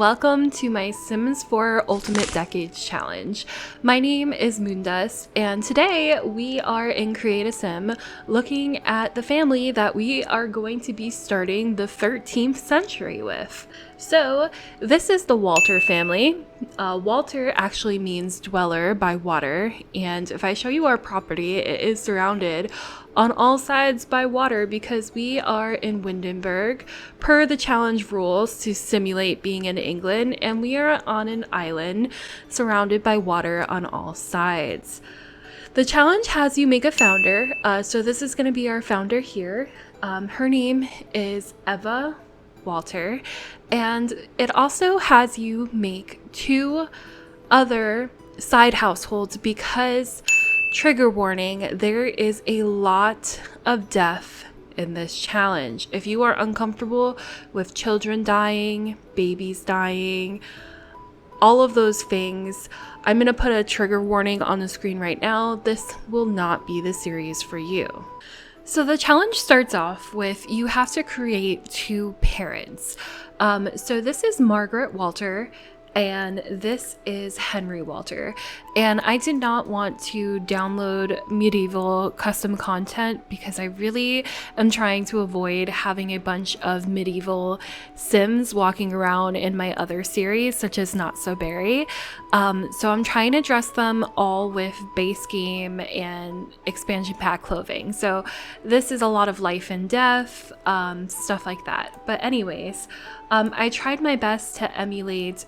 welcome to my Sims 4 Ultimate Decades Challenge. My name is Moondust, and today we are in Create a Sim looking at the family that we are going to be starting the 13th century with. So this is the Walter family. Walter actually means dweller by water, and if I show you our property, it is surrounded on all sides by water because we are in Windenburg per the challenge rules to simulate being in England, and we are on an island surrounded by water on all sides. The challenge has you make a founder, so this is going to be our founder here. Her name is Eva Walter, and it also has you make 2 other side households because, trigger warning, there is a lot of death in this challenge. If you are uncomfortable with children dying, babies dying, all of those things, I'm going to put a trigger warning on the screen right now. This will not be the series for you. So the challenge starts off with you have to create 2 parents. So this is Margaret Walter and this is Henry Walter. And I did not want to download medieval custom content because I really am trying to avoid having a bunch of medieval Sims walking around in my other series, such as Not So Berry. So I'm trying to dress them all with base game and expansion pack clothing. So this is a lot of life and death, stuff like that. But anyways, I tried my best to emulate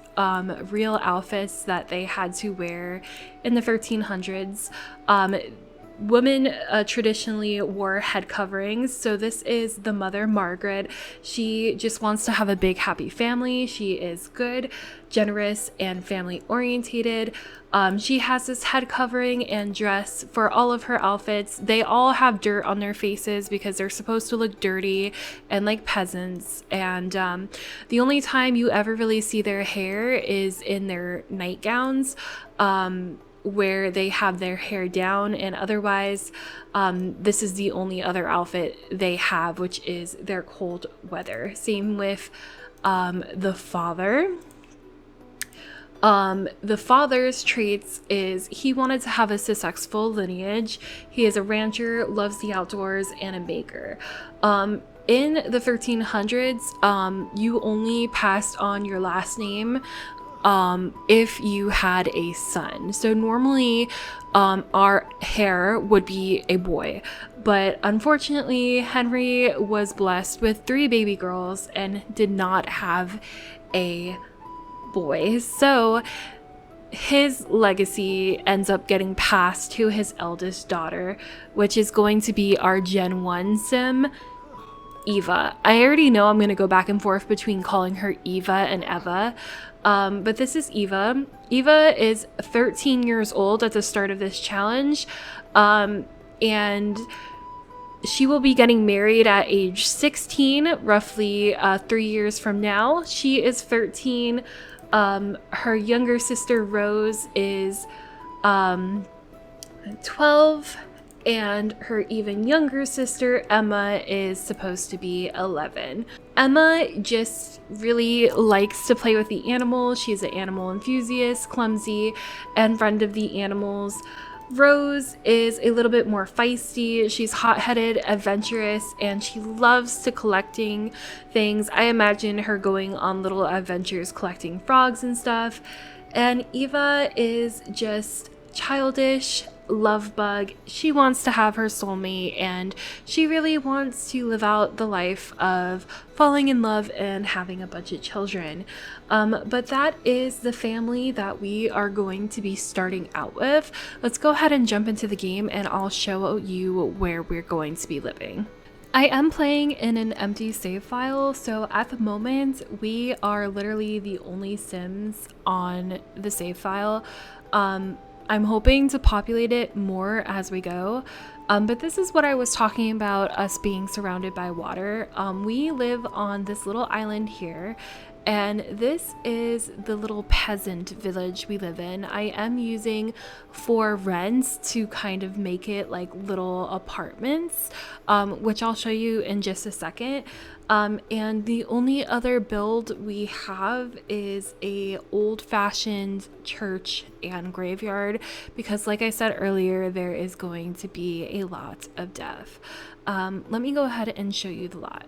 real outfits that they had to wear in the 1300s. Women traditionally wore head coverings, so this is the mother, Margaret. She just wants to have a big happy family. She is good, generous, and family orientated. She has this head covering and dress for all of her outfits. They all have dirt on their faces because they're supposed to look dirty and like peasants, and the only time you ever really see their hair is in their nightgowns, where they have their hair down, and otherwise this is the only other outfit they have, which is their cold weather. Same with the father. The father's traits is he wanted to have a successful lineage. He is a rancher, loves the outdoors, and a baker. In the 1300s, you only passed on your last name if you had a son. So normally our heir would be a boy, but unfortunately Henry was blessed with 3 baby girls and did not have a boy. So his legacy ends up getting passed to his eldest daughter, which is going to be our Gen 1 Sim, Eva. I already know I'm going to go back and forth between calling her Eva and Eva. But this is Eva. Eva is 13 years old at the start of this challenge, and she will be getting married at age 16, roughly 3 years from now. She is 13. Her younger sister Rose is 12, and her even younger sister Emma is supposed to be 11. Emma just really likes to play with the animals. She's an animal enthusiast, clumsy, and friend of the animals. Rose is a little bit more feisty. She's hot-headed, adventurous, and she loves to collecting things. I imagine her going on little adventures collecting frogs and stuff. And Eva is just childish, love bug. She wants to have her soulmate, and she really wants to live out the life of falling in love and having a bunch of children. But that is the family that we are going to be starting out with. Let's go ahead and jump into the game, and I'll show you where we're going to be living. I am playing in an empty save file, so at the moment we are literally the only Sims on the save file. I'm hoping to populate it more as we go, but this is what I was talking about, us being surrounded by water. We live on this little island here, And this is the little peasant village we live in. I am using 4 rents to kind of make it like little apartments, which I'll show you in just a second. And the only other build we have is a old-fashioned church and graveyard, because like I said earlier, there is going to be a lot of death. Let me go ahead and show you the lot.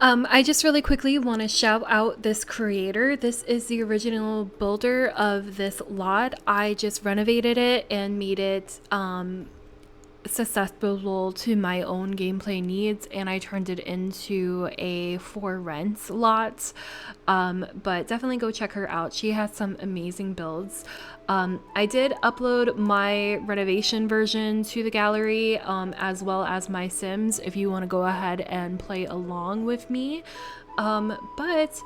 I just really quickly want to shout out this creator. This is the original builder of this lot. I just renovated it and made it susceptible to my own gameplay needs, and I turned it into a for rent lot. But definitely go check her out. She has some amazing builds. I did upload my renovation version to the gallery, as well as my Sims, if you want to go ahead and play along with me. But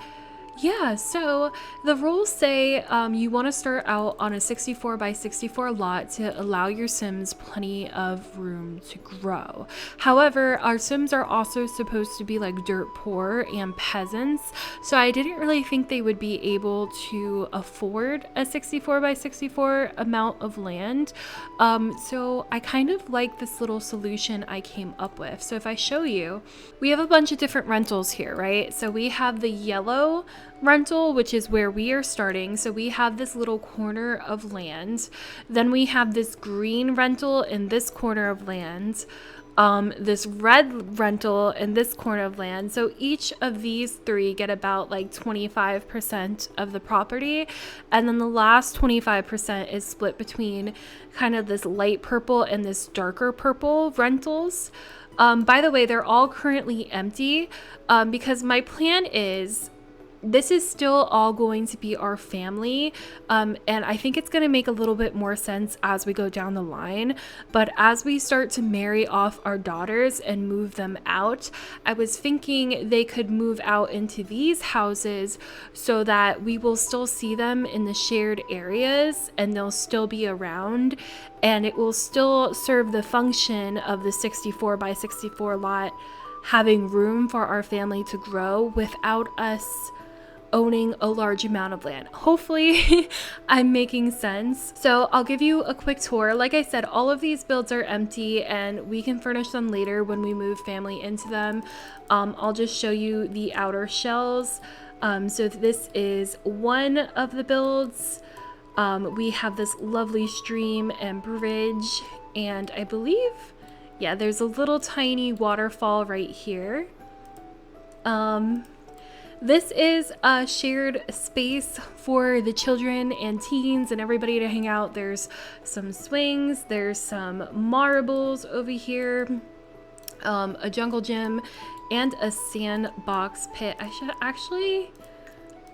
yeah, so the rules say you want to start out on a 64 by 64 lot to allow your Sims plenty of room to grow. However, our Sims are also supposed to be like dirt poor and peasants, so I didn't really think they would be able to afford a 64 by 64 amount of land. So I kind of like this little solution I came up with. So if I show you, we have a bunch of different rentals here, right? So we have the yellow rental, which is where we are starting. So we have this little corner of land. Then we have this green rental in this corner of land. This red rental in this corner of land. So each of these 3 get about like 25% of the property. And then the last 25% is split between kind of this light purple and this darker purple rentals. By the way, they're all currently empty, because my plan is this is still all going to be our family, and I think it's going to make a little bit more sense as we go down the line. But as we start to marry off our daughters and move them out, I was thinking they could move out into these houses so that we will still see them in the shared areas and they'll still be around, and it will still serve the function of the 64 by 64 lot, having room for our family to grow without us owning a large amount of land. Hopefully I'm making sense. So I'll give you a quick tour. Like I said, all of these builds are empty and we can furnish them later when we move family into them. I'll just show you the outer shells. So this is one of the builds. We have this lovely stream and bridge, and I believe, yeah, there's a little tiny waterfall right here. This is a shared space for the children and teens and everybody to hang out. There's some swings, there's some marbles over here, a jungle gym, and a sandbox pit. I should actually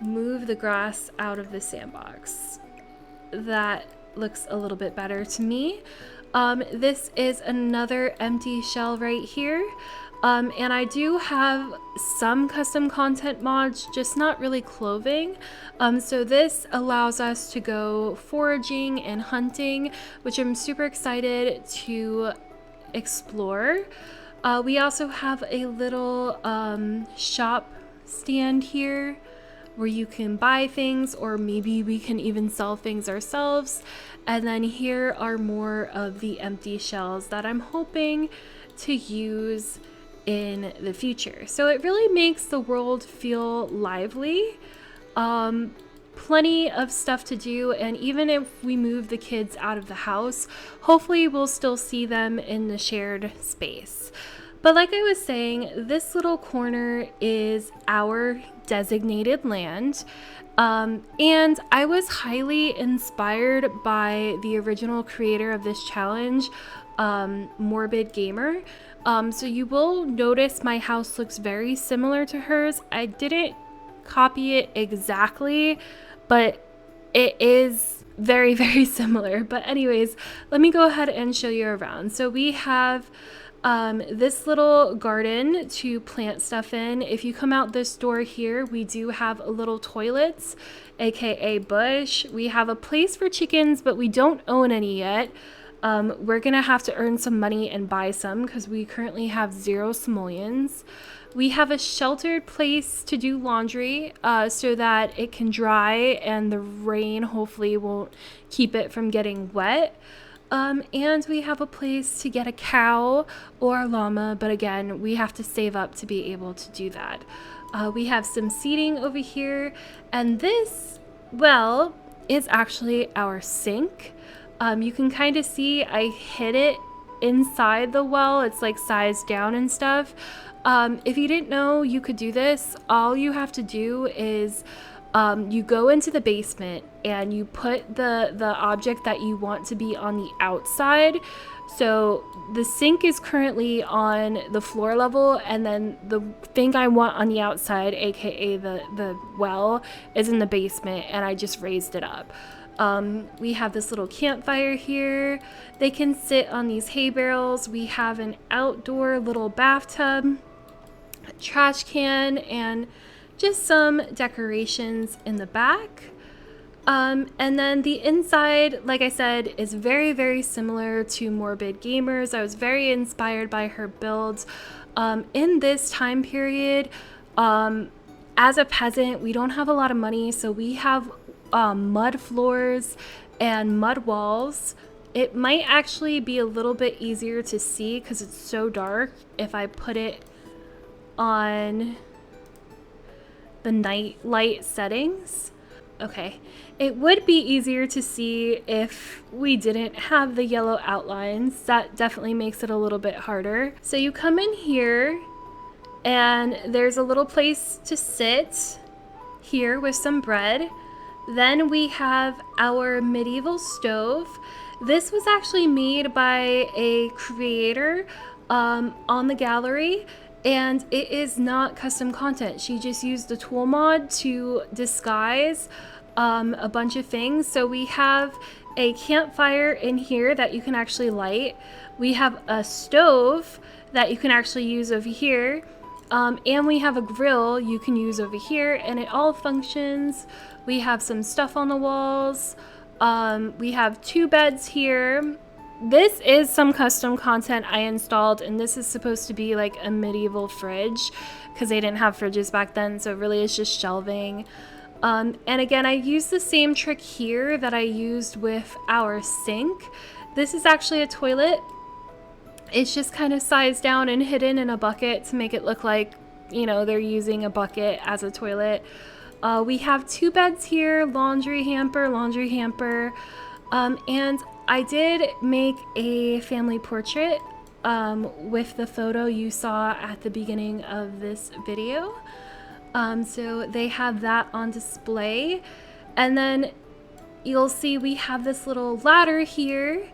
move the grass out of the sandbox. That looks a little bit better to me. This is another empty shell right here. And I do have some custom content mods, just not really clothing. So this allows us to go foraging and hunting, which I'm super excited to explore. We also have a little shop stand here where you can buy things, or maybe we can even sell things ourselves. And then here are more of the empty shells that I'm hoping to use in the future. So it really makes the world feel lively. Plenty of stuff to do, and even if we move the kids out of the house, hopefully we'll still see them in the shared space. But like I was saying, this little corner is our designated land. And I was highly inspired by the original creator of this challenge, Morbid Gamer. So you will notice my house looks very similar to hers. I didn't copy it exactly, but it is very, very similar. But anyways, let me go ahead and show you around. So we have this little garden to plant stuff in. If you come out this door here, we do have a little toilets, aka bush. We have a place for chickens, but we don't own any yet. We're gonna have to earn some money and buy some because we currently have 0 simoleons. We have a sheltered place to do laundry so that it can dry and the rain hopefully won't keep it from getting wet. And we have a place to get a cow or a llama, but again, we have to save up to be able to do that. We have some seating over here, and this, well, is actually our sink. You can kind of see I hid it inside the well. It's like sized down and stuff. If you didn't know you could do this, all you have to do is you go into the basement and you put the object that you want to be on the outside. So the sink is currently on the floor level, and then the thing I want on the outside, aka the well, is in the basement, and I just raised it up. We have this little campfire here. They can sit on these hay barrels. We have an outdoor little bathtub, a trash can, and just some decorations in the back. And then the inside, like I said, is very, very similar to Morbid Gamers. I was very inspired by her builds. In this time period, as a peasant, we don't have a lot of money, so we have mud floors and mud walls. It might actually be a little bit easier to see because it's so dark if I put it on the night light settings. Okay, it would be easier to see if we didn't have the yellow outlines. That definitely makes it a little bit harder. So you come in here and there's a little place to sit here with some bread. Then we have our medieval stove. This was actually made by a creator on the gallery, and it is not custom content. She just used the tool mod to disguise a bunch of things. So we have a campfire in here that you can actually light. We have a stove that you can actually use over here. And we have a grill you can use over here, and it all functions. We have some stuff on the walls. We have 2 beds here. This is some custom content I installed, and this is supposed to be like a medieval fridge because they didn't have fridges back then, so really it's just shelving. And again, I used the same trick here that I used with our sink. This is actually a toilet. It's just kind of sized down and hidden in a bucket to make it look like, you know, they're using a bucket as a toilet. We have 2 beds here, laundry hamper, and I did make a family portrait with the photo you saw at the beginning of this video. So they have that on display. And then you'll see we have this little ladder here,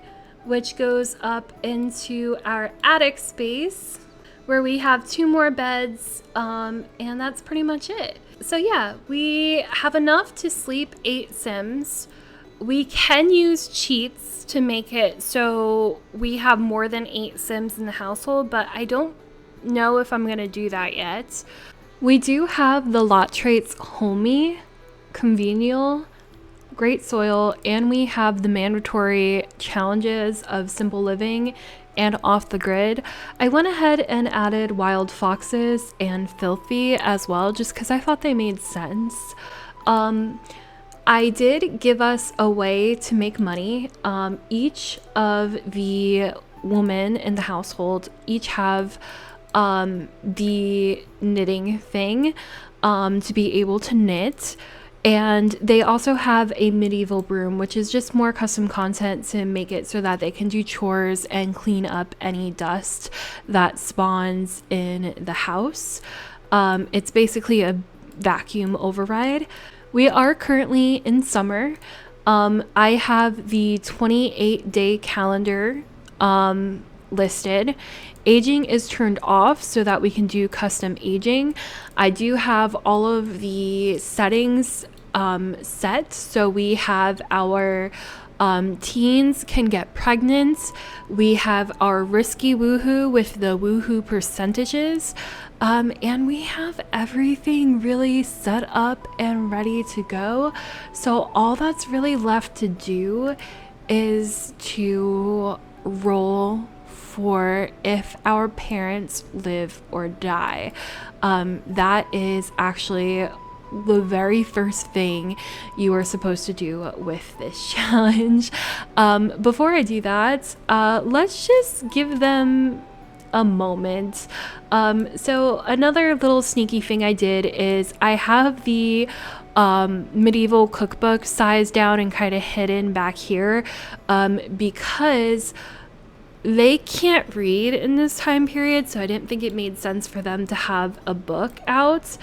which goes up into our attic space where we have 2 more beds, and that's pretty much it. So yeah, we have enough to sleep 8 Sims. We can use cheats to make it so we have more than 8 Sims in the household, but I don't know if I'm gonna do that yet. We do have the lot traits Homey, Convenial, Great Soil, and we have the mandatory challenges of Simple Living and Off the Grid. I went ahead and added Wild Foxes and Filthy as well, just because I thought they made sense. I did give us a way to make money. Each of the women in the household each have the knitting thing to be able to knit. And they also have a medieval broom, which is just more custom content to make it so that they can do chores and clean up any dust that spawns in the house. It's basically a vacuum override. We are currently in summer. I have the 28-day calendar listed. Aging is turned off so that we can do custom aging. I do have all of the settings set, so we have our teens can get pregnant. We have our risky woohoo with the woohoo percentages, and we have everything really set up and ready to go. So all that's really left to do is to roll for if our parents live or die. That is actually the very first thing you are supposed to do with this challenge. Before I do that, let's just give them a moment. So another little sneaky thing I did is I have the medieval cookbook sized down and kind of hidden back here, because they can't read in this time period, so I didn't think it made sense for them to have a book out.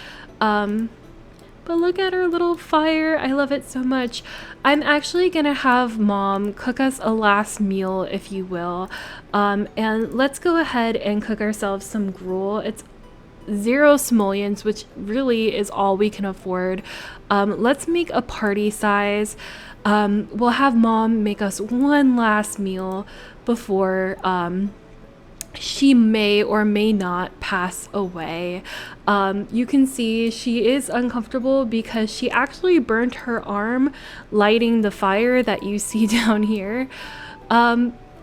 But look at our little fire. I love it so much. I'm actually gonna have Mom cook us a last meal, if you will. And let's go ahead and cook ourselves some gruel. It's 0 simoleons, which really is all we can afford. Let's make a party size. We'll have Mom make us one last meal before she may or may not pass away. You can see she is uncomfortable because she actually burnt her arm lighting the fire that you see down here.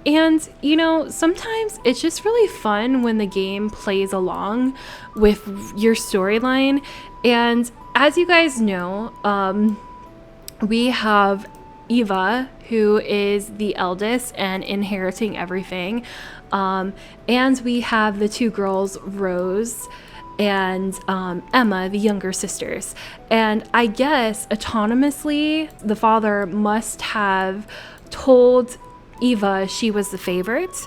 And, you know, sometimes it's just really fun when the game plays along with your storyline. And as you guys know, we have Eva, who is the eldest and inheriting everything. And we have the 2 girls, Rose and Emma, the younger sisters. And I guess autonomously, the father must have told Eva she was the favorite,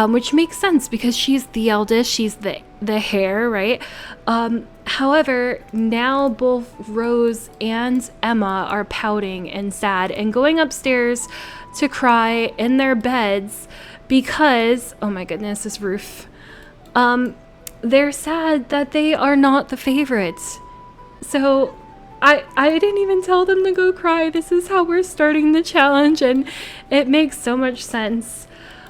which makes sense because she's the eldest, she's the heir, right? However, now both Rose and Emma are pouting and sad and going upstairs to cry in their beds because, oh my goodness, this roof. They're sad that they are not the favorites. So I didn't even tell them to go cry. This is how we're starting the challenge, and it makes so much sense.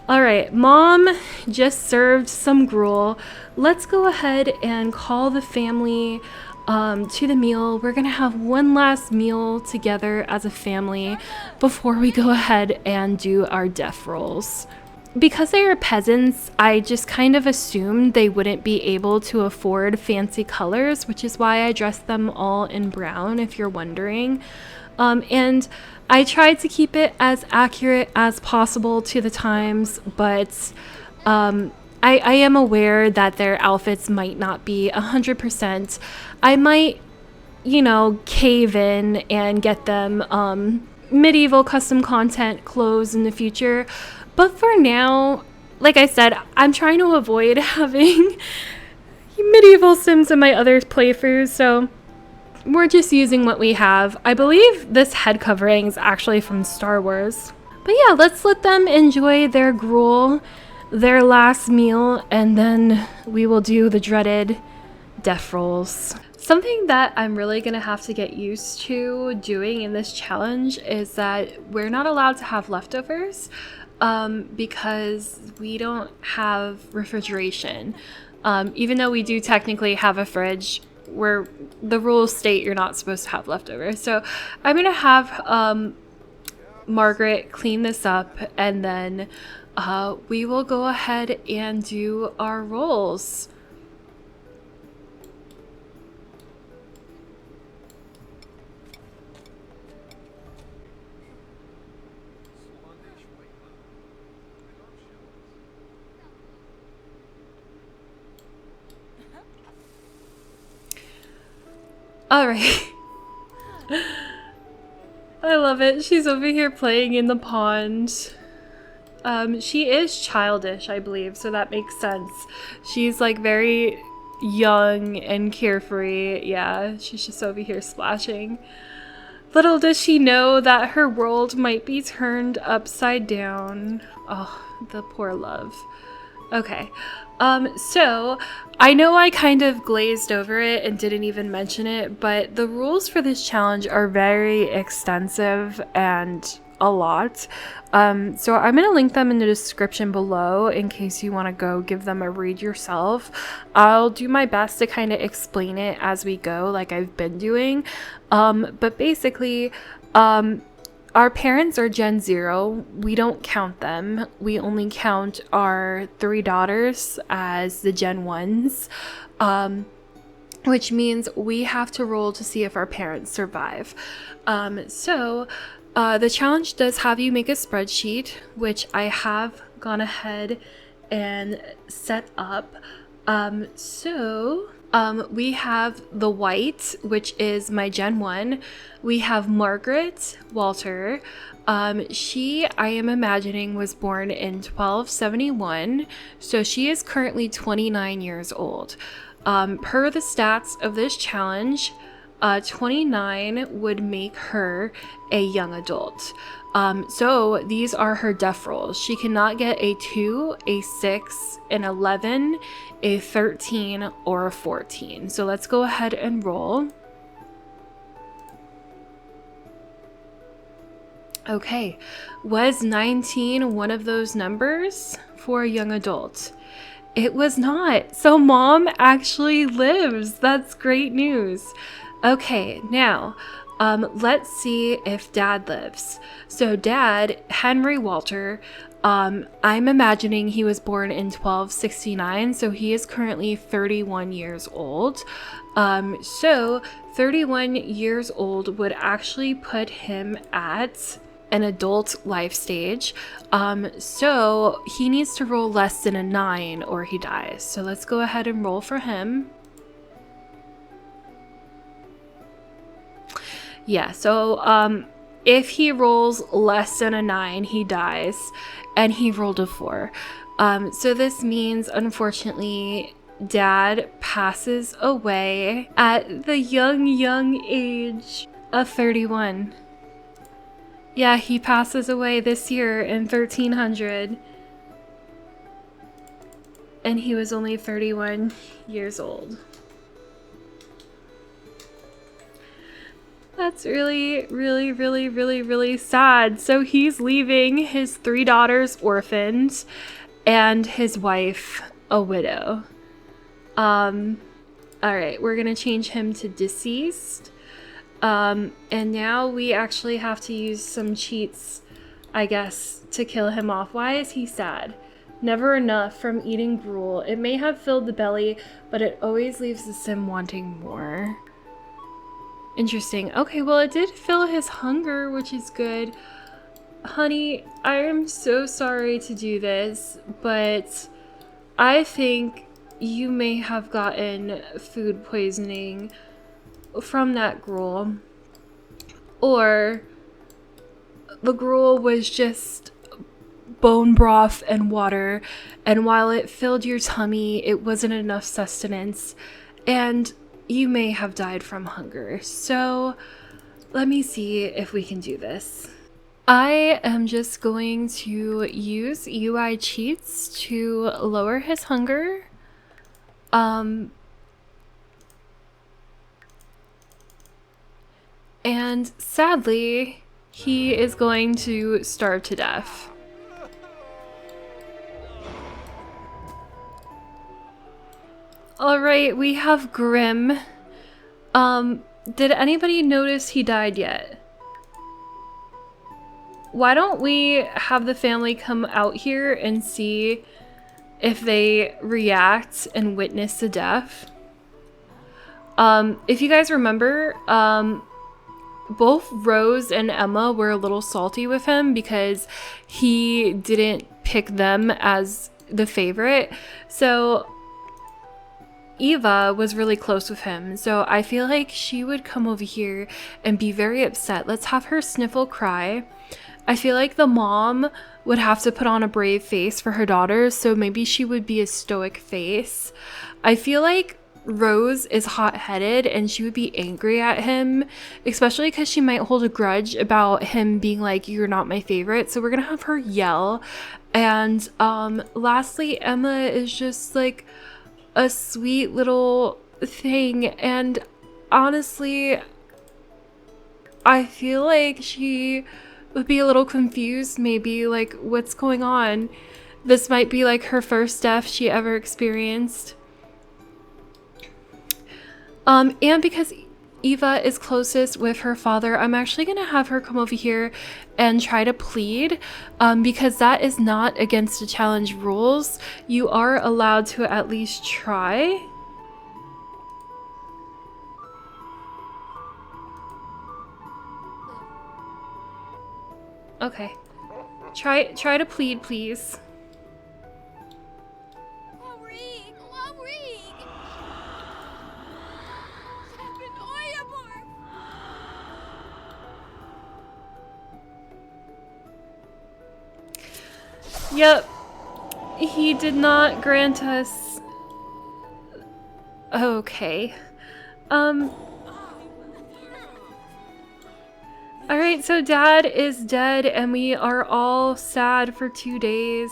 All right, Mom just served some gruel. Let's go ahead and call the family to the meal. We're gonna have one last meal together as a family before we go ahead and do our death rolls. Because they are peasants, I just kind of assumed they wouldn't be able to afford fancy colors, which is why I dressed them all in brown, if you're wondering. And I tried to keep it as accurate as possible to the times, but I am aware that their outfits might not be 100%. I might, you know, cave in and get them medieval custom content clothes in the future. But for now, like I said, I'm trying to avoid having medieval Sims in my other playthroughs, so we're just using what we have. I believe this head covering is actually from Star Wars. But yeah, let's let them enjoy their gruel, their last meal, and then we will do the dreaded death rolls. Something that I'm really gonna have to get used to doing in this challenge is that we're not allowed to have leftovers. Because we don't have refrigeration. Even though we do technically have a fridge, where the rules state you're not supposed to have leftovers. So I'm gonna have Margaret clean this up, and then we will go ahead and do our rolls. All right. I love it. She's over here playing in the pond. She is childish, I believe, so that makes sense. She's like very young and carefree. Yeah, she's just over here splashing. Little does she know that her world might be turned upside down. Oh, the poor love. Okay. So I know I kind of glazed over it and didn't even mention it, but the rules for this challenge are very extensive and a lot. So I'm going to link them in the description below in case you want to go give them a read yourself. I'll do my best to kind of explain it as we go, like I've been doing. But basically, Our parents are Gen 0. We don't count them. We only count our 3 daughters as the Gen 1s, which means we have to roll to see if our parents survive. The challenge does have you make a spreadsheet, which I have gone ahead and set up. We have the white, which is my Gen 1. We have Margaret Walter. She, I am imagining, was born in 1271. So she is currently 29 years old. Per the stats of this challenge, 29 would make her a young adult. So these are her death rolls. She cannot get a 2, a 6, an 11, a 13, or a 14. So let's go ahead and roll. Okay, was 19 one of those numbers for a young adult? It was not. So mom actually lives. That's great news. Okay, now let's see if dad lives. So dad, Henry Walter, I'm imagining he was born in 1269, so he is currently 31 years old. So 31 years old would actually put him at an adult life stage. So he needs to roll less than a 9 or he dies. So let's go ahead and roll for him. Yeah, so if he rolls less than a 9, he dies, and he rolled a 4. So this means, unfortunately, dad passes away at the young age of 31. Yeah, he passes away this year in 1300, and he was only 31 years old. That's really sad. So he's leaving his 3 daughters orphaned and his wife a widow. All right, we're gonna change him to deceased. And now we actually have to use some cheats, I guess, to kill him off. Why is he sad? Never enough from eating gruel. It may have filled the belly, but it always leaves the sim wanting more. Interesting. Okay, well, it did fill his hunger, which is good. Honey, I am so sorry to do this, but I think you may have gotten food poisoning from that gruel. Or the gruel was just bone broth and water, and while it filled your tummy, it wasn't enough sustenance, and you may have died from hunger. So let me see if we can do this. I am just going to use UI cheats to lower his hunger. And sadly, he is going to starve to death. Alright, we have Grim. Did anybody notice he died yet? Why don't we have the family come out here and see if they react and witness the death? If you guys remember, both Rose and Emma were a little salty with him because he didn't pick them as the favorite. So Eva was really close with him, so I feel like she would come over here and be very upset. Let's have her sniffle cry. I feel like the mom would have to put on a brave face for her daughters, so maybe she would be a stoic face. I feel like Rose is hot-headed and she would be angry at him, especially because she might hold a grudge about him being like, you're not my favorite, so we're gonna have her yell. And lastly, Emma is just like a sweet little thing, and honestly, I feel like she would be a little confused, maybe, like, what's going on? This might be like her first death she ever experienced. And because Eva is closest with her father, I'm actually going to have her come over here and try to plead, because that is not against the challenge rules. You are allowed to at least try. Okay. Try to plead, please. Yep. He did not grant us... Okay. Alright, so Dad is dead and we are all sad for 2 days.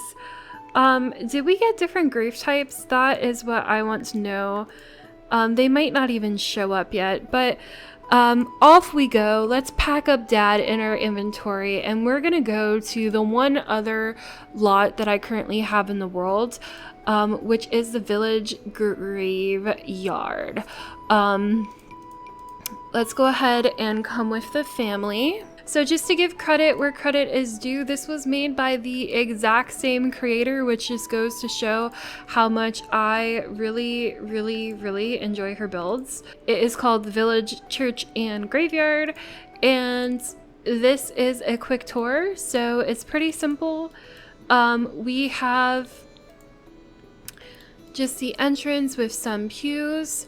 Did we get different grave types? That is what I want to know. They might not even show up yet, but off we go. Let's pack up Dad in our inventory and we're gonna go to the one other lot that I currently have in the world, which is the village graveyard. Let's go ahead and come with the family. So just to give credit where credit is due, this was made by the exact same creator, which just goes to show how much I really enjoy her builds. It is called the Village Church and Graveyard, and this is a quick tour, so it's pretty simple. We have just the entrance with some pews,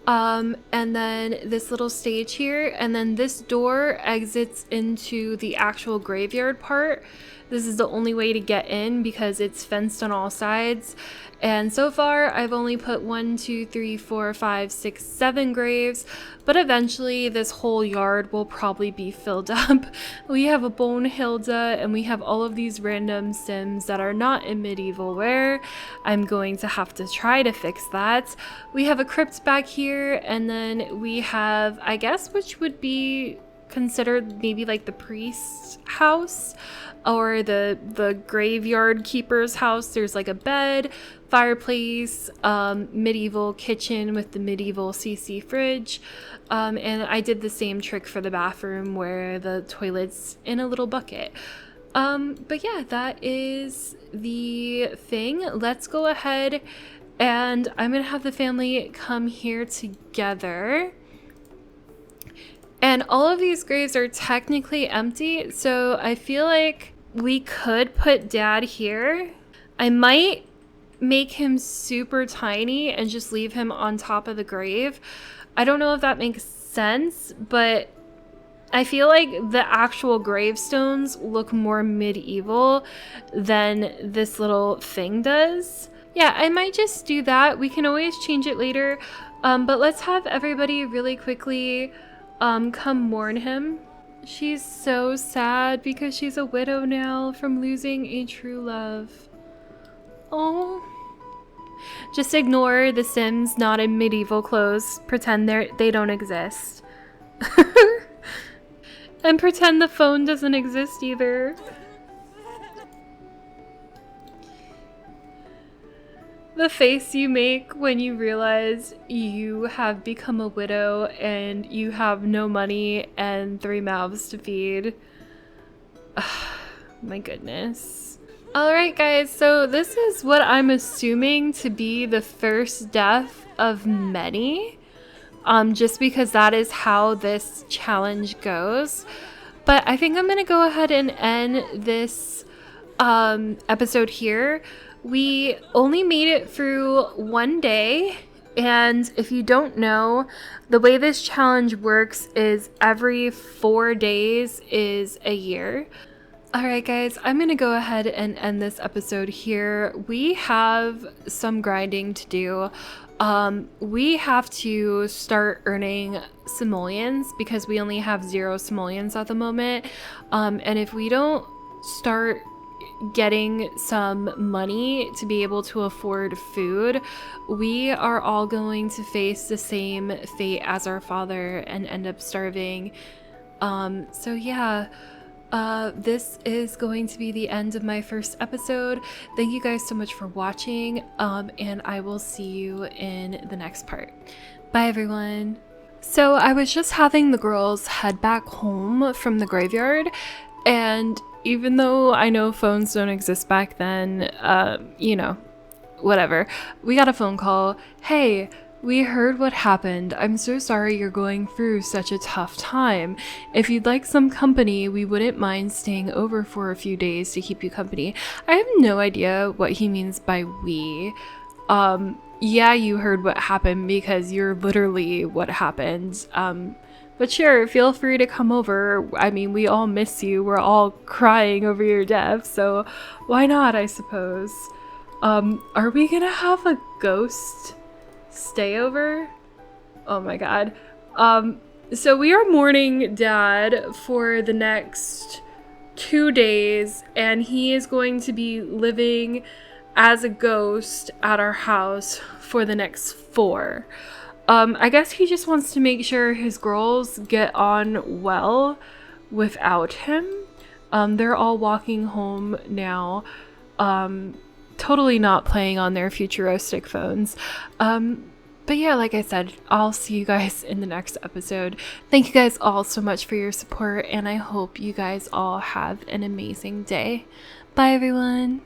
and then this little stage here, and then this door exits into the actual graveyard part. This is the only way to get in because it's fenced on all sides. And so far I've only put 1, 2, 3, 4, 5, 6, 7 graves, but eventually this whole yard will probably be filled up. We have a bone Hilda and we have all of these random sims that are not in medieval wear. I'm going to have to try to fix that. We have a crypt back here, and then we have, I guess, which would be considered maybe like the priest's house or the graveyard keeper's house. There's like a bed, fireplace, medieval kitchen with the medieval CC fridge, and I did the same trick for the bathroom where the toilet's in a little bucket. But yeah, that is the thing. Let's go ahead and I'm gonna have the family come here together. And all of these graves are technically empty, so I feel like we could put Dad here. I might make him super tiny and just leave him on top of the grave. I don't know if that makes sense, but I feel like the actual gravestones look more medieval than this little thing does. Yeah, I might just do that. We can always change it later, but let's have everybody really quickly come mourn him. She's so sad because she's a widow now from losing a true love. Oh. Just ignore the Sims not in medieval clothes. Pretend they don't exist. And pretend the phone doesn't exist either. The face you make when you realize you have become a widow and you have no money and 3 mouths to feed. My goodness. Alright guys, so this is what I'm assuming to be the first death of many. Just because that is how this challenge goes. But I think I'm gonna go ahead and end this episode here. We only made it through 1 day, and if you don't know, the way this challenge works is every 4 days is a year. Alright guys, I'm gonna go ahead and end this episode here. We have some grinding to do. We have to start earning simoleons because we only have 0 simoleons at the moment. And if we don't start getting some money to be able to afford food, we are all going to face the same fate as our father and end up starving. So yeah, this is going to be the end of my first episode. Thank you guys so much for watching, and I will see you in the next part. Bye everyone. So I was just having the girls head back home from the graveyard, and even though I know phones don't exist back then, whatever, we got a phone call. Hey, we heard what happened. I'm so sorry you're going through such a tough time. If you'd like some company, we wouldn't mind staying over for a few days to keep you company. I have no idea what he means by we. Yeah, you heard what happened because you're literally what happened. But sure, feel free to come over. I mean, we all miss you. We're all crying over your death, so why not, I suppose. Are we gonna have a ghost stay over? Oh my god. So we are mourning Dad for the next 2 days, and he is going to be living as a ghost at our house for the next 4. I guess he just wants to make sure his girls get on well without him. They're all walking home now, totally not playing on their futuristic phones. But yeah, like I said, I'll see you guys in the next episode. Thank you guys all so much for your support, and I hope you guys all have an amazing day. Bye, everyone.